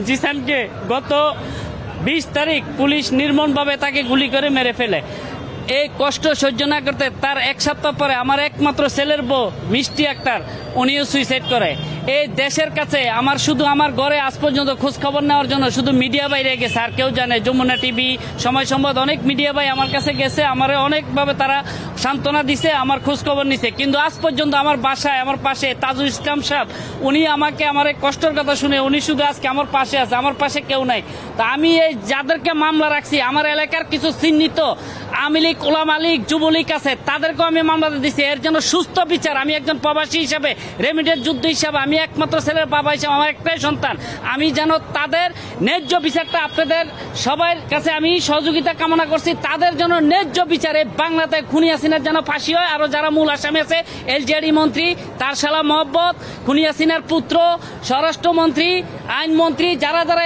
জিসানকে গত 20 তারিখ পুলিশ নির্মমভাবে তাকে গুলি করে মেরে ফেলে। এই কষ্ট সহ্য না করতে তার এক সপ্তাহ পরে আমার একমাত্র ছেলের বউ মিষ্টি আক্তার উনিও সুইসাইড করে। এই দেশের কাছে আমার শুধু আমার ঘরে আজ পর্যন্ত খোঁজ খবর নেওয়ার জন্য শুধু মিডিয়া বাইরে গেছে, আর কেউ জানে যমুনা টিভি, সময় সংবাদ, অনেক মিডিয়া ভাই আমার কাছে গেছে, আমার অনেকভাবে তারা সান্ত্বনা দিছে, আমার খোঁজ খবর নিছে, কিন্তু আজ পর্যন্ত আমার বাসায় আমার পাশে তাজুল ইসলাম সাহেব উনি আমাকে আমার এই কষ্টের কথা শুনে উনি শুধু আজকে আমার পাশে আছে, আমার পাশে কেউ নাই। তা আমি এই যাদেরকে মামলা রাখছি আমার এলাকার কিছু চিহ্নিত আওয়ামী লীগ, ওলামা লীগ, যুবলীগ আছে, তাদেরকেও আমি মামলাতে দিচ্ছি। এর জন্য সুস্থ বিচার, আমি একজন প্রবাসী হিসাবে, রেমিডেন্স যুদ্ধ হিসাবে, আমি একমাত্র ছেলের বাবা হিসাবে, আমার একটাই সন্তান, আমি যেন তাদের ন্যায্য বিচারটা আপনাদের সবার কাছে আমি সহযোগিতা কামনা করছি। তাদের জন্য ন্যায্য বিচারে বাংলাতে খুনি হাসিনার যেন ফাঁসি হয়। আরো যারা মূল আসামি আছে, এলজেডি মন্ত্রী তার শালা মহব্বত, খুনি হাসিনার পুত্র, স্বরাষ্ট্রমন্ত্রী, আইনমন্ত্রী, যারা যারা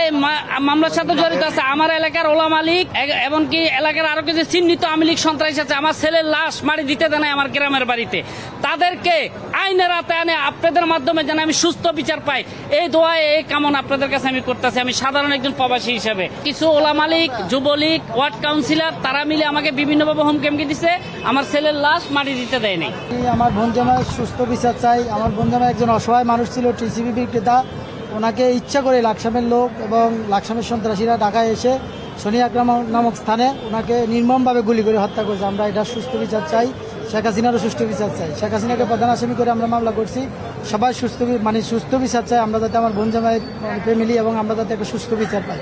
মামলার সাথে জড়িত আছে, আমার এলাকার ওলামা লীগ, এমনকি এলাকার আরো কিছু চিহ্নিত আওয়ামী লীগ সন্ত্রাসী আছে, আমার ছেলের লাশ মারি দিতে দেয় আমার গ্রামের বাড়িতে, তাদেরকে আইনের আওতায় আনে আপনাদের মাধ্যমে যেন আমি সুস্থ বিচার পাই, এই দোয়া এই কামনা আপনাদের কাছে আমি করতেছি। আমি সাধারণ একজন প্রবাসী হিসেবে। কিছু ওলামা লীগ, যুবলীগ, ওয়ার্ড কাউন্সিলর তারা মিলে আমাকে বিভিন্নভাবে হুমকি দিছে, আমার ছেলের লাশ মারি দিতে দেয়নি। আমার বোন জামাই সুস্থ বিচার চাই। আমার বোন জামাই একজন অসহায় মানুষ ছিল, টিসিবি বিক্রেতা। ওনাকে ইচ্ছা করে লাকসামের লোক এবং লাকসামের সন্ত্রাসীরা ঢাকায় এসে শনি আকরাম নামক স্থানে ওনাকে নির্মমভাবে গুলি করে হত্যা করেছে। আমরা এটা সুস্থ বিচার চাই, শেখ হাসিনারও সুস্থ বিচার চাই। শেখ হাসিনাকে প্রধান আসামি করে আমরা মামলা করছি, সবাই সুস্থ বিচার চাই আমরা, যাতে আমার বোন জামাইয়ের ফ্যামিলি এবং আমরা যাতে একটা সুস্থ বিচার পাই।